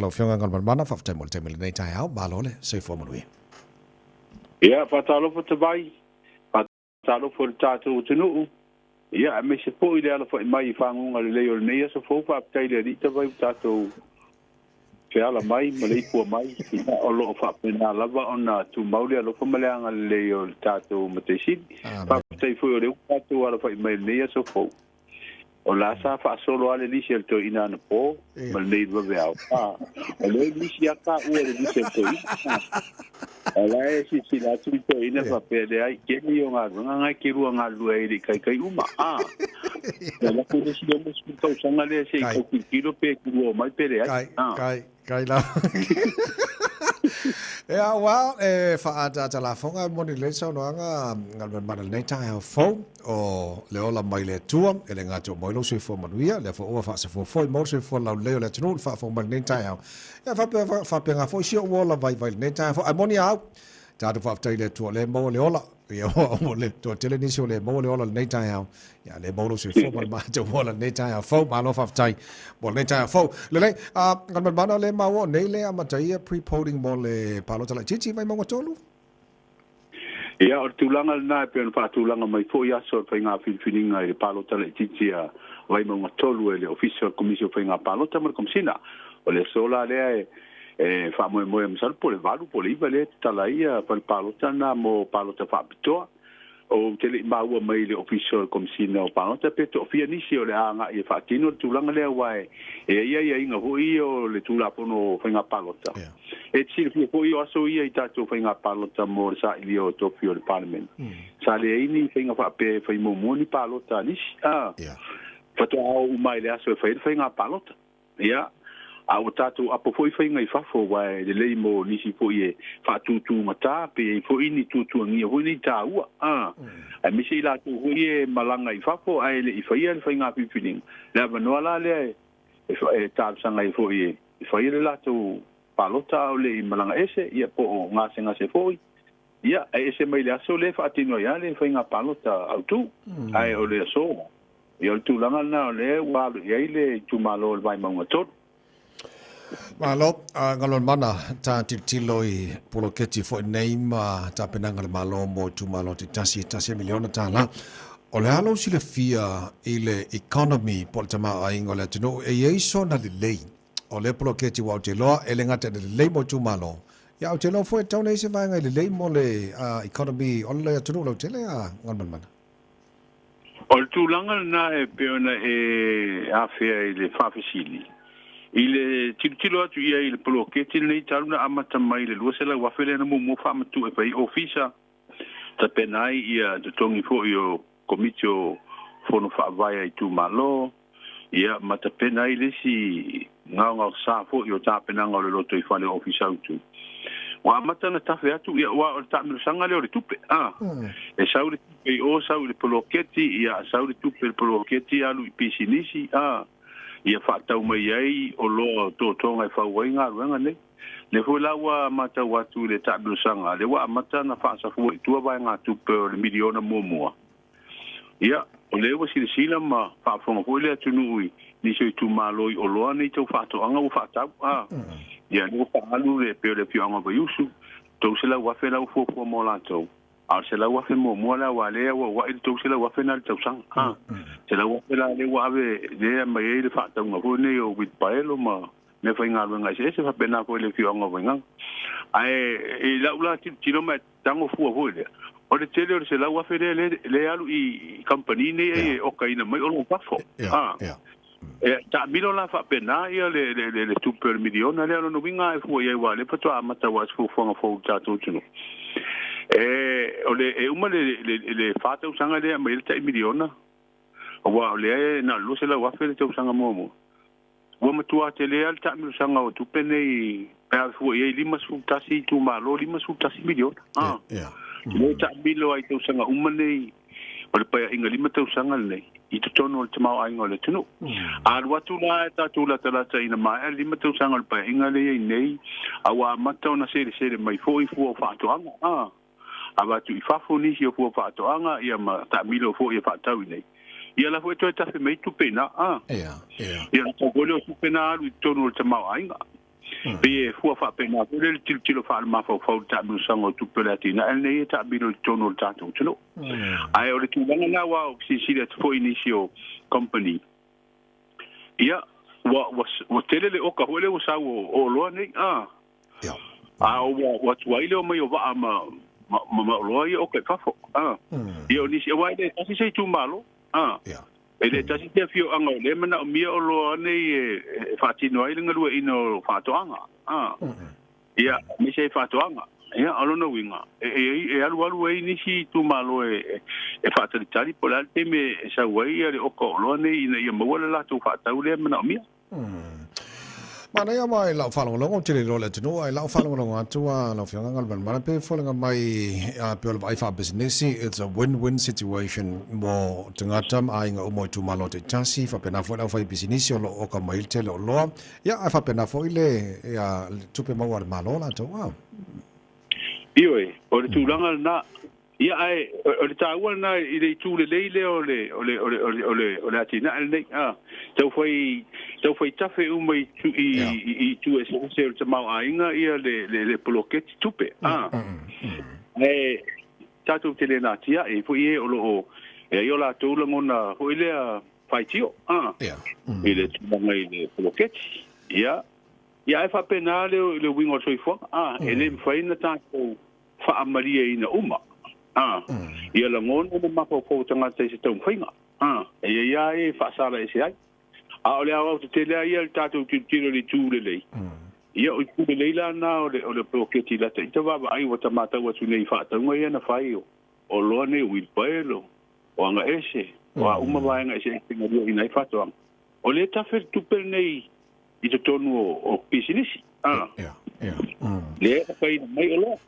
talo fionga Galumalemana fa ftai mo te mele nei tai au balole se fo mo lui. Ia fatalo fo te vai. Fatalo fo tatu tunu. Ia me se po ile ala fo mai fangunga le leo nei so fo fa ftai le rita vai tatu. Ke ala mai male ko mai o lo fa pena lava ona tu mauli ala fo male anga le leo tatu matesi. Fa ftai fo le tatu ala fo mai nei so fo. O la sa fa solo ale lisi el to ina na po mal nei va vea o le lisi aka o le lisi el to ala e si la tu to ina fa pe de ai ke ni o nga ki ru nga lu ai kai uma la ko de si o mo su to sanga le se ko ki lo pe ki o mai pe de ai kai la ja, well, fa ata la fonga moni le so no nga Galumalemana nei tai au fo o le ola mai le tua e le ngato mai lo se fo manuia le fo o fa se fo foi mo se fo la le le tunu fa fo mai nei tai au ja fa pe nga fo si o la vai nei tai fo moni au ta fa tai le tua le mo le ola ia o le to tele ni so le mo le ola nei tai au ya le mo lo se fo ma to ola nei tai au fo ma lo fa tai mo nei tai fo le Galumalemana le ma o nei le amatai pre-polling mo le palota la chichi vai mo tolu ia o tulanga na pe fa tulanga mai fo ia so fa nga fininga e palota le chichi vai mo tolu le official commission fa nga palota mo komsina o le sola le fa mo msal po le valu po le vale talaia pa palota na mo palota fa pito o tele ma wa mai le official komsina o palota pe to fia ni si o le anga e fa tino tulanga le wai ia inga hui o le tula pono fa nga palota e si po io aso ia i tato fa nga palota mo sa ilio to fio le parliament sa le ini fa nga fa pe fa mo moni palota ni fa to au mai le aso fa nga palota ia au tatu apo foi fa nga i fa fo wai le le mo ni si po ie fa tu mata pe fo ini tu ngi ho ni ta ua a mi si la tu ie malanga i fa fo ai le i fa ia fa nga pipining la no la le e ta sanga i fo ie fa ia la tu palota o le malanga ese ia po nga se foi ia ese mai le aso le fa tino ia le fa nga palota au tu ai o le so ia tu langa na le wa ia le tu malo vai manga tot malo Galumalemana ta tiloi poloketi fo nei ma ta penanga le malo mo tu malo te tasi miliona ta la o le alo sile fia ile economy poltama aingo le tino e yeso na le lei o le poloketi wa te loa e le ngata le lei mo tu malo ya o te lo fo e tau nei se vai ngai le lei mo le economy o le tino lo tele Galumalemana o le tūlanga na e peona e awhia i le whawhisili. I le tilo atu ia i le poloketi nei taruna amata mai le lua sela wawhele na mumu whamatu e pai ofisa ta penai ia te tongi fo i o komitio fono whaavaia i tū malo ia mata penai le si ngau sa fo i o ta penanga o le loto i whane ofisa utu. Wa amata na tawhi atu ia wa o ta milusanga leo le tupe e sauri tupe i o sauri poloketi ia sauri tupe le poloketi alu i pisinisi ia whaatau mai ai o loa tōtonga i whauai ngā ruanga nei. Le fo lawa mata watu le tabilu sanga. Le wa amata na whaasafua i tua vai ngā tupe o le miliona mua. Ia, o le wa sila ma whaafonga fo le atunu ui. Niso i tu maloi o loa nei tau whaatoanga o whaatau. Ia, ni o whaalu le peo le pio anga vayusu. Tau se la wafe lau fua mo lantou. Al se la wafe mo la wale wa il tau se la wafe na le tau sanga. Se la wafe la le wawe le mai le whaatau nga fo nei o wit paelo ma me fai ngā runga se fa pena ko le fio anga winga ai e la ula tiro me tango fu fu le o le tele o se la wa fere le alu i company ne e o kaina mai o lo pafo e ta milo la fa pena ia le super miliona le no winga e fu ia wa le pato amata wa fu fu ta tu tino o le e uma le fata usanga le mai le miliona wa le na lo se la wa fere te usanga mo wa matua te le al ta mi sanga o tu pene pa fu e lima su tasi tu malo lima su tasi milion le ta bilo ai tu sanga umane o le pa inga lima tu sanga le i tu tono te mau ai ngole tunu al watu la ta tu la tala ina mai lima tu sanga le pa inga le nei awa mata na se mai fu o fa to anga aba tu i fa fu ni si o fu fa to anga ia ma ta milo fu i fa tau nei ia la foi toa tafe mai tu pena ia ta gole o tu pena lu tonu te mau ainga pe fu fa pena le tilo fa ma fa ta bu sango tu pelatina el ne ta bi no tono ta tu no ai o le tu na wa si le fo inicio company ia wa tele le o ka hole o sa o lo nei wa tu ai le o mai o va ma lo ia o ke fa fo ia ni si wa le si sei tu malo ele tasi te fio anga le mana o mia o lo nei fa tino ai le ngalua ino fa toanga ia mi sei fa toanga ia alo no winga alu ai ni si tu malo fa tali pola te me sa wai ale o ko lo nei ina ia mo la tu fa tau le mana o mia mana ia mai lau whalonga te le role tino ai lau whalonga atua lau whianga ngal mana pe whalinga mai pe ola vai wha business it's a win-win situation mo tangata ainga umoi tu malo te tasi wha pena fo lau whai business o ka mai te lo loa ia ai wha pena fo ile ia tupe mau ar malo la tau ioi o le tūlanga na ia ai o le tāua na i le tū le leile o le atina nei tau fai tafe umai i tu e se o te mau ainga ia le poloketi tupe tātou te le nā tia e fo i e o lo e o la tūla ngona ho i le fai tio i le tūlanga i le poloketi ia e fa pena le wingo soifua e le mwhai na tātou fa amaria ina uma ia la ngona na mako ko tanga te se tau whainga ia e fa sala e se ai o le au te le ia tātou tiro le tūle lei ia o tūle lei la na o le proketi la te va ai o tamata wa tu nei fa tau ia na fai o lo ne wil paelo o anga ese o uma va anga ese tinga ina fa to o le tafer tu per nei i te tonu o pisinisi le fai mai o lo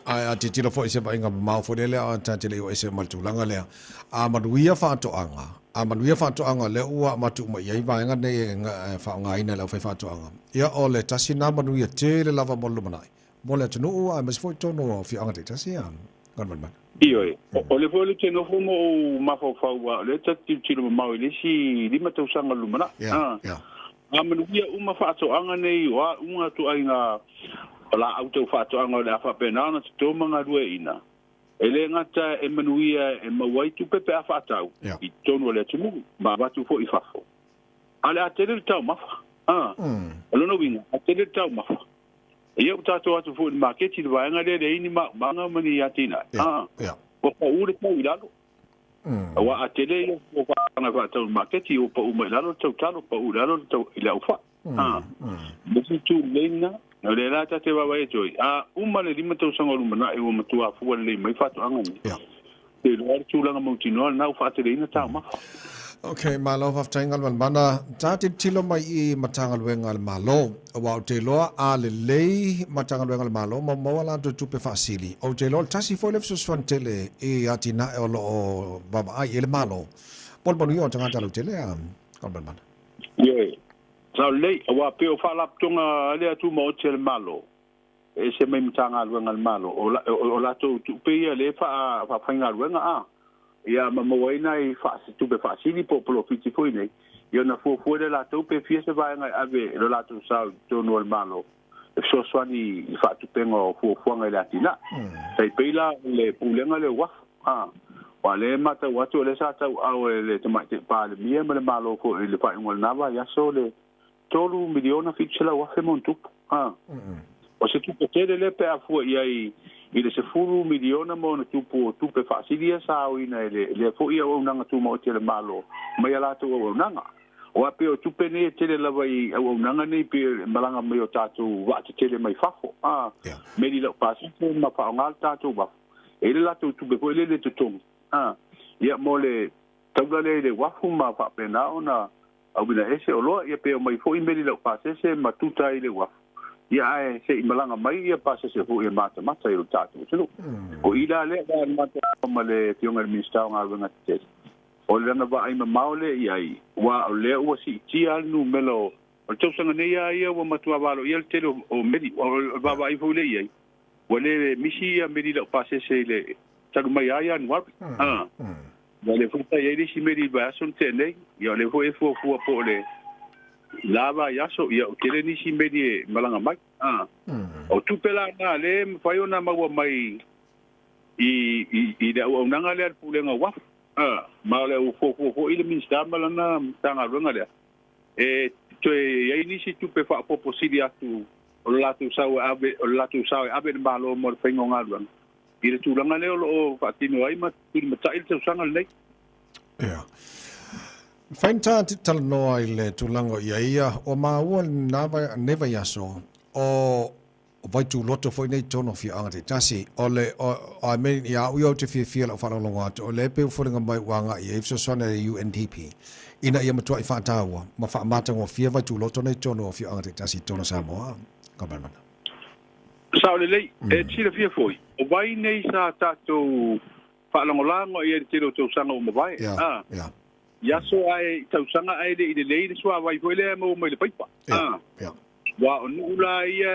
a te tiro fo ise bainga mau fo le a ta te le o ise maltulanga le a manuia fa to anga le ua matu mai ai bainga nei fa nga ina le fa to anga ia o le tasina manuia te le lava molu manai mo le tunu a mas fo to no fi anga te tasia man ioi o le fo le teno fo mo ma fo fa wa le tiro mau le si lima tau sanga lumana a manuia uma fa to anga nei wa unga tu ainga la auto fato anga le fa penana to manga due ina ele ngata e manuia e mawai tu pepe a fatau I tonu le tumu ma batu fo I fafo ale atele tau mafa alo no winga atele tau mafa ia utato atu fo market I va nga le ini manga mani atina ko ure tau ilalo wa atele ko nga fa tau market o pa uma ilalo tau talo pa ulalo tau ila ufa musi tu lena no le lata te wawa e joy uma le lima tau sanga lumana e o matua fua le mai fatu anga te loa tūlanga mautinoa nau fatu le ina tau maha okay malo fa taingal man mana tati tilo mai I matangal wengal malo wa te loa a le lei matangal wengal malo ma mawala to tupe fasili o te loa tasi fo le fswantele e atina e o lo baba ai ele malo pol bonu yo tanga talo tele kalban man Sa lei wa pe o fa laptonga le atu mo te malo e se me mtanga luenga malo o la to pe le fa fainga luenga ia ma mo ina I fa tu be fa sili po fiti foi nei ia na fo de la to pe fie se va nga ave lo la to sa to no malo e so swani fa tu pengo fo nga la tina sai pe la le pulenga le wa wa le mata wa to le sa ta au le te mai te pa le mia le malo ko le fa ngol nava ya so le tolu miliona fitchela wa fe montu o se tu potete le pe afu I le se fulu miliona mo na tu pe fasilia sa o ina le fo ia o nanga tu mo te le malo mai ala tu o nanga o ape o tu pe ne te le lava I o nanga nei pe malanga mai o tatu wa te le mai fafo me li lo pasi ma fa ngal tatu ba ele la tu pe ko le tu tong ia mo le tabla le wa fu ma fa pe na ona au bila ese o loa ia pe o mai fo I meli lau pasese matuta I le wa ia se I malanga mai ia pasese fo ia mata I lo tatu tulu o ila le da mata ma le tionga minister nga wenga te o le na va ai maule ia wa o le o si tia nu melo o tau sanga nei ia wa matua valo ia te o meli o va vai fo le ia o le misi ia meli lau pasese le talu mai ia nu ya le futa ia le si meri ba son te nei ia le fo po le lava yaso ia o tele ni si medi malanga mai o tupela na le fai ona maua mai i da o nanga le pulenga wa ma le o fo ile minsta malana tanga runga le to e ni si tupe fa posili atu o latu sau abe malo mo fengo ngalwan ile tulanga le o fatino ai ma il tau sanga le yeah. Fainta tal noa ile tulango ia o maua neva yaso o vai tu loto foi nei tono fi anga tasi ole I mean ya we out fi feel of along what ole pe fo nga mai wanga ia so sona UNDP ina ia matua fa tawa ma fa mata ngo fi vai tu loto nei tono fi anga tasi tono Samoa Galumalemana sa le e tira fi foi o vai nei sa tato fa lango ia tiro to sanga o mai yeah ya so ai tau sanga ai de le so vai foi le mo mai le paipa wa onula ia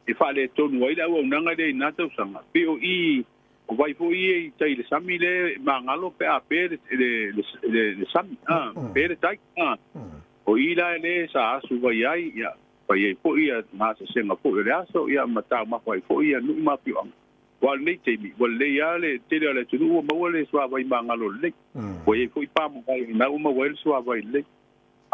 e fa le tonu ai la o nanga de na tau sanga POE o vai foi e tai le sami le mangalo pe a pe le sami pe le tai o ila le sa su vai ai ya pa ye po ia na se senga po le aso ia mata ma foi foi ia nu ma pio wal nei te mi wal le ya le te le tunu mo le so vai mangalo le o ye foi pa mo vai na uma wel so vai le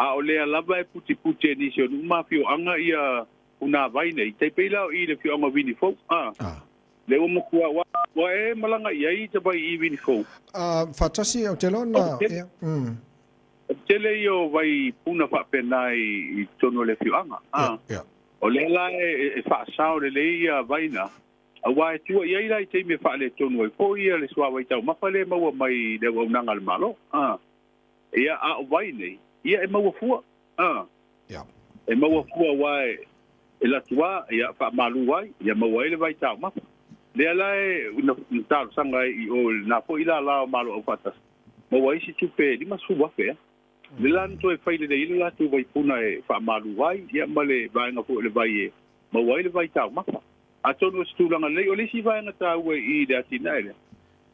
a o le la vai puti ni so nu ma pio anga ia una vai nei te pela i le pio anga vini fo le o mo kua wa e malanga ia te vai i vini fo fatasi o te lona tele yo vai puna fa penai tono le pio anga o le la e fa sao le ia vaina a wai tu ia ila te me fa le tonu e po ia le swa vai tau ma fa le mau mai de o nanga le malo ia a vai nei ia e mau fu e mau fu wai e la tua ia fa malu wai ia mau ele vai tau ma le ala e no tau sanga i o na po ila la malo o patas mau wai si tupe di masu wa fe le lan to e fa ile de ila tu vai puna e fa malu wai ia male vai nga po le vai e mau wai le vai tau ma a tonu stulanga le o le si vai na tau i de atina ele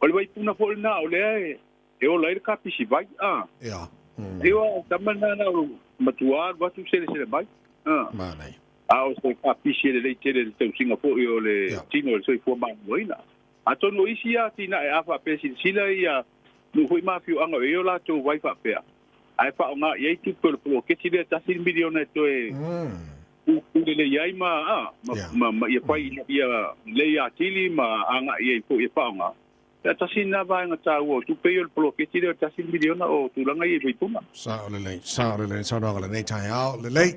o le vai puna fo na o le e o le ka pisi vai e o tamana na o matua batu se vai manai a o se ka pisi le tele te Singapore o le tino so i fo ma moina a tonu isi atina e afa pesi sila ia no foi mafio anga e o la to vai fa pe ai fa nga ye tu por ke ti de tasil milione to e le yai ma ia pai ia le ia tili ma anga ia po ia panga ta sina va nga ta o tu pe el bloque ti de ta sin miliona o tu langa ia puma sa le sa no le nei tai ao le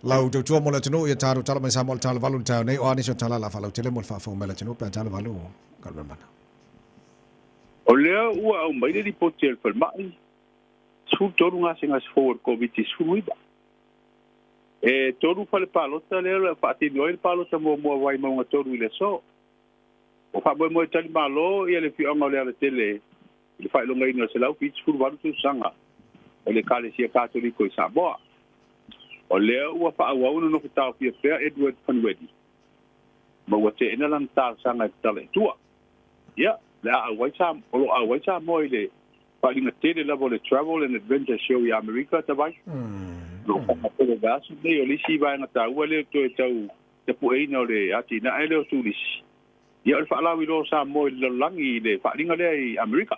lau tu mo le tino ia taru tala mai sa mo tala valu ta nei o ani so tala la fa lau tele mo fa fo mele tino pe tala valu Galumalemana o le ua o mai di potel fel mai su toru nga singa forward covid suiba e toru fale palota le fa ti no il palota mo vai mo nga toru le so o fa mo tali malo ia le fi anga le tele il fa lo ngai no se lau pitch fu valu tu sanga o le kale sia katoliko i Samoa o le ua fa wa uno no ta fi pe Edward Panwedi mo wa te ina lan ta sanga tale tua ya la a wai sa mo ile fa linga tele la vole travel and adventure show i America ta vai no pa le vaso de o lisi vai na ta ua le to tau te pu e no le ati na ele o sulis ia fa la wi lo sa mo le langi le fa linga le i America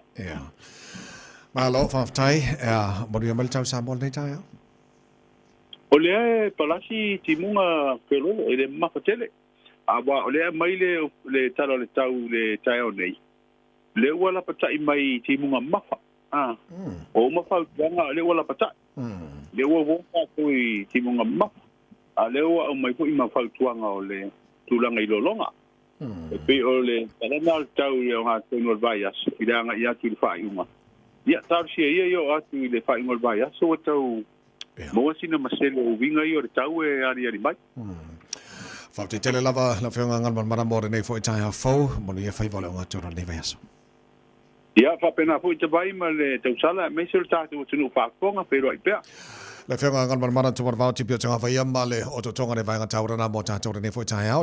ma lo fa tai mo ri mal tau sa mo nei tai o le palasi timunga pelo e le mafatele aba o le mai le talo le tau le tai o nei le wala patai mai timunga mafa o mafa nga le wala patai le wo ko i timunga mafa a le o mai ko i mafa tuanga o le tulanga i lolonga e pe o le tala tau ia nga tonu vaias ida nga ia tu fa iunga ia tau sia ia yo atu le fa ingol vaias so tau mo sina maselo o vinga i o le tau e ari mai fa te tele lava la fionga Galumalemana mo nei fo tai ha fo mo ni fa vole nga tonu nei vaias ia fa pena fo te vai ma le tau sala me se ta tu tunu fa fonga pero ai pe le fionga Galumalemana tu Autagavaia Tipi Autagavaia ma le o to tonga nei vai nga tau na mo ta tau nei fo tai ha